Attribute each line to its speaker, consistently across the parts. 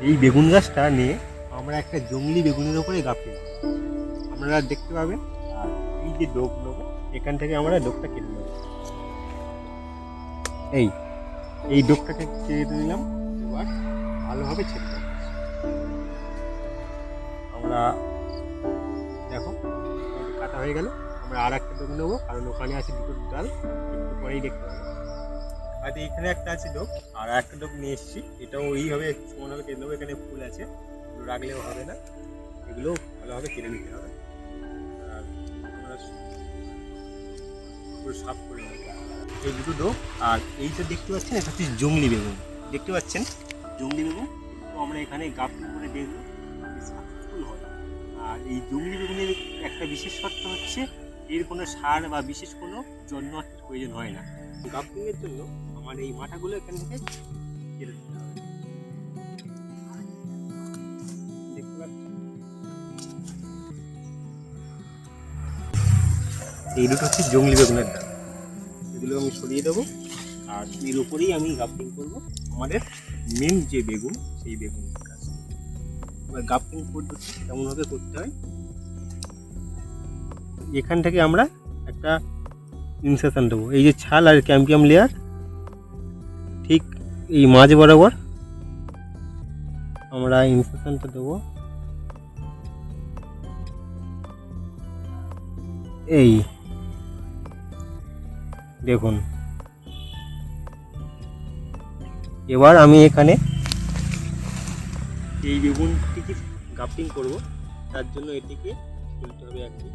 Speaker 1: এই বেগুন গাছটা নিয়ে আমরা একটা জংলি বেগুনের ওপরে গাঁথতে দেবো। আপনারা দেখতে পাবেন। আর এই যে ডোক নেবো, এখান থেকে আমরা ডোকটা কেটে নেবো। এই এই ডোকটাকে কেটে নিলাম। এবার ভালোভাবে ছেড়ে দেবো। আমরা দেখো কাটা হয়ে গেল। আমরা আর একটা ডোক নেবো, কারণ ওখানে আছে দুটো ডাল, একটু পরেই দেখতে পাবো। আর এখানে একটা আছে ডোক, আর একটা ডোক নিয়ে এসেছি। এটাও এইভাবে সমানভাবে কেটে নেবো। এখানে ফুল আছে, এগুলো রাখলেও হবে না, এগুলো ভালোভাবে কেটে নিতে হবে। আর আমরা পুরো সাফ করে নেবো এই দুটো ডোক। আর এই যে দেখতে পাচ্ছেন, এটা হচ্ছে জংলি বেগুন। দেখতে পাচ্ছেন জংলি বেগুন, তো আমরা এখানে গাঁথনি করে দেখবো সাকসেসফুল হয়। আর এই জংলি বেগুনের একটা বিশেষ শর্ত হচ্ছে, এর কোনো সার বা বিশেষ কোনো যত্ন প্রয়োজন হয় না। গাঁথনির জন্য আমার এই মাথাগুলো এখান থেকে কেটে দিতে হবে। দেখতে পাচ্ছেন এই দুটো হচ্ছে জংলি বেগুনের ডাল, এগুলো আমি সরিয়ে দেবো। আর এর উপরেই আমি গাফটিং করবো আমাদের মেন যে বেগুন, সেই বেগুন গাছ। এবার গাফটিং পদ্ধতি কেমনভাবে করতে হয়, এখান থেকে আমরা একটা ইনসেকশন দেবো। এই যে ছাল আর ক্যাম্পিয়াম লেয়ার ঠিক এই মাঝ বরাবর আমরা ইনসেকশনটা দেবো। এই দেখুন, এবার আমি এখানে এই বেগুনটিকে গাফটিং করব, তার জন্য এটিকে খুলতে হবে আর কি।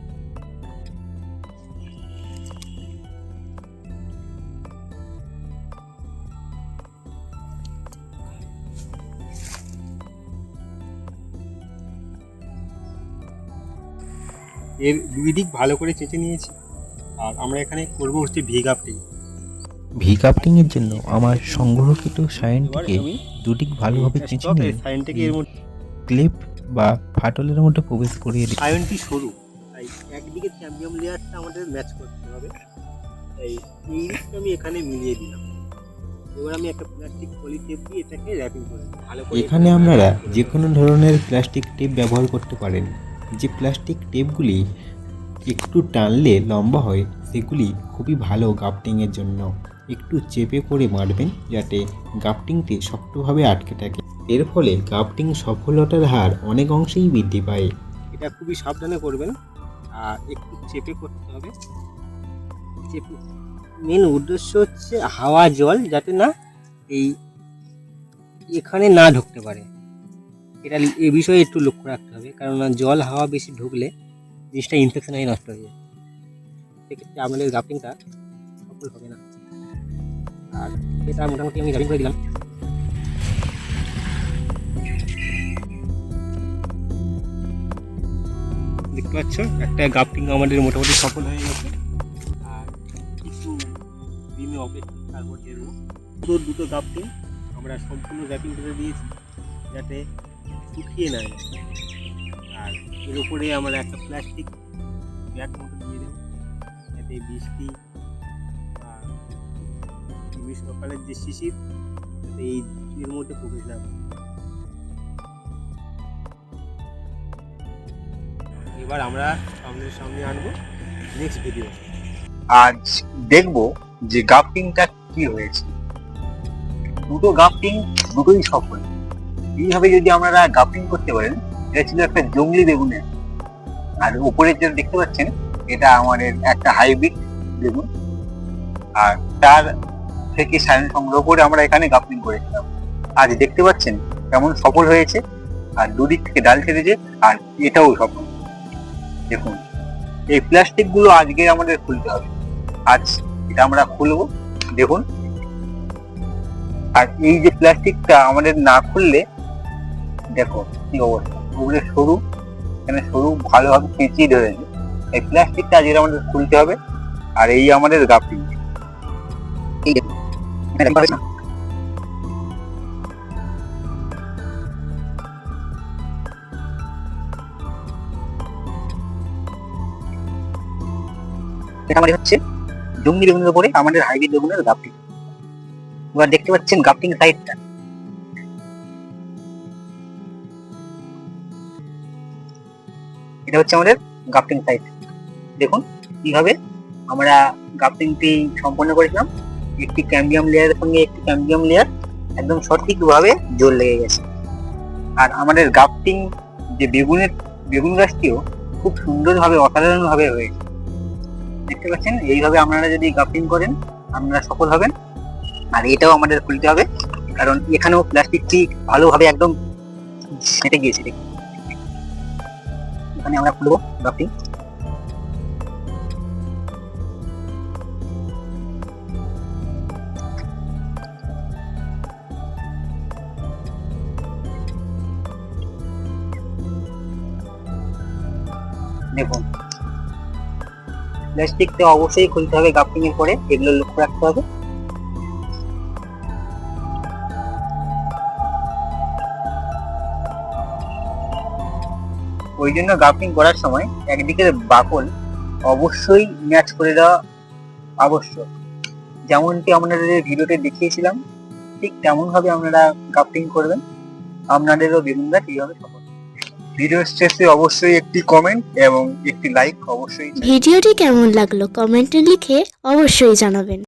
Speaker 1: এর দুই দিক ভালো করে চেঁচে নিয়েছি। আর আমরা এখানে করব হচ্ছে ভি গাফটিং।
Speaker 2: ভি কাপটিংয়ের জন্য আমার সংগ্রহকৃত সাইনটিকে দুদিক ভালোভাবে চেঁচে নিয়ে
Speaker 1: সাইনটিকে এর মধ্যে
Speaker 2: ক্লিপ বা ফাটলের মধ্যে প্রবেশ করিয়ে দিই।
Speaker 1: সাইনটি সরু, তাই একদিকে ক্যাম্বিয়াম লেয়ারটা আমাদের ম্যাচ করতে হবে। তাই এই দিকটা আমি এখানে মিলিয়ে দিলাম। এবার আমি একটা প্লাস্টিক পলি টেপ দিয়ে এটাকে র্যাপিং করে দেব ভালো করে।
Speaker 2: এখানে আপনারা যে কোনো ধরনের প্লাস্টিক টেপ ব্যবহার করতে পারেন। যে প্লাস্টিক টেপগুলি একটু টানলে লম্বা হয়, সেগুলি খুবই ভালো গাফটিংয়ের জন্য। একটু চেপে করে মারবেন যাতে গাফটিংটি শক্তভাবে আটকে থাকে। এর ফলে গাফটিং সফলতার হার অনেক অংশেই বৃদ্ধি পায়।
Speaker 1: এটা খুবই সাবধানে করবেন, আর একটু চেপে করতে হবে। চেপে মেন উদ্দেশ্য হচ্ছে হাওয়া জল যাতে না এই এখানে না ঢুকতে পারে। এটা এ বিষয়ে একটু লক্ষ্য রাখতে হবে, কারণ জল হাওয়া বেশি ঢুকলে জিনিসটা ইনফেকশন হয়ে নষ্ট হয়ে যায়। সেক্ষেত্রে আমাদের গাফটিংটা সফল হবে না। আর এটা মোটামুটি আমি র্যাপিং করে দিলাম। দেখতে পাচ্ছ একটা গাফটিং আমাদের মোটামুটি সফল হয়ে গেছে। আর কিছু দিনে অপেক্ষা, তারপর দেখবো দুটো গাফটিং আমরা সম্পূর্ণ র্যাপিং করে দিয়েছি যাতে শুকিয়ে না যায়। আর এর উপরে আমরা একটা প্লাস্টিক ব্যাগ মতো দিয়ে দেবো, যাতে বৃষ্টি বা গ্রীষ্মকালের যে শিশির যাতে এই এর মধ্যে প্রবেশ না করে। এবার আমরা সামনে আনবো নেক্সট ভিডিও।
Speaker 3: আজ দেখব যে গাফটিংটা কি হয়েছে। দুটো গাফটিং দুটোই সফল। এইভাবে যদি আপনারা গাফটিং করতে পারেন, এটা ছিল একটা জংলি বেগুনের। আর উপরে যেটা দেখতে পাচ্ছেন, এটা আমাদের একটা হাইব্রিড বেগুন। আর তার থেকে সাইন সংগ্রহ করে আমরা এখানে গাফটিং করেছিলাম। আজ দেখতে পাচ্ছেন কেমন সফল হয়েছে। আর দুদিক থেকে ডাল ছেড়েছে, আর এটাও সফল। দেখুন, এই প্লাস্টিক গুলো আজকে আমাদের খুলতে হবে। আজ এটা আমরা খুলবো, দেখুন। আর এই যে প্লাস্টিকটা আমাদের না খুললে দেখো কি অবস্থা, ওগুলো সরু, এখানে সরু ভালোভাবে পেঁচিয়ে ধরেছে। এই প্লাস্টিকটা আজকে আমাদের খুলতে হবে। আর এই আমাদের গাফটিং। এটা আমাদের হচ্ছে জংলি বেগুনের উপরে আমাদের হাইব্রিড বেগুনের গাফটিং। এবার দেখতে পাচ্ছেন গাফটিং সাইডটা এটা হচ্ছে আমাদের গ্রাফটিং সাইট। দেখুন কিভাবে আমরা গ্রাফটিংটি সম্পন্ন করেছিলাম। একটি ক্যাম্বিয়াম লেয়ারের সঙ্গে একটি ক্যাম্বিয়াম লেয়ার একদম সঠিকভাবে জোর লেগে গেছে। আর আমাদের গ্রাফটিং যে বেগুন গাছটিও খুব সুন্দরভাবে অসাধারণভাবে হয়েছে। দেখতে পাচ্ছেন, এইভাবে আপনারা যদি গ্রাফটিং করেন আপনারা সফল হবেন। আর এটাও আমাদের খুলতে হবে, কারণ এখানেও প্লাস্টিকটি ভালোভাবে একদম সেটে গিয়েছে। এখানে আমরা খুলবো গ্রাফটিং। দেখুন, প্লাস্টিকটা অবশ্যই খুলতে হবে গ্রাফটিং এর পরে, এগুলো লক্ষ্য রাখতে হবে। ওই জন্য গ্রাফটিং করার সময় একদিকের বাকল অবশ্যই ম্যাচ করে দেওয়া আবশ্যক। যেমনটি আপনাদের ভিডিওতে দেখিয়েছিলাম ঠিক তেমন ভাবে আপনারা গ্রাফটিং করবেন, আপনাদেরও বেগুন গাছ এইভাবে সফল। ভিডিওর শেষে অবশ্যই একটি কমেন্ট এবং একটি লাইক অবশ্যই।
Speaker 4: ভিডিওটি কেমন লাগলো কমেন্টে লিখে অবশ্যই জানাবেন।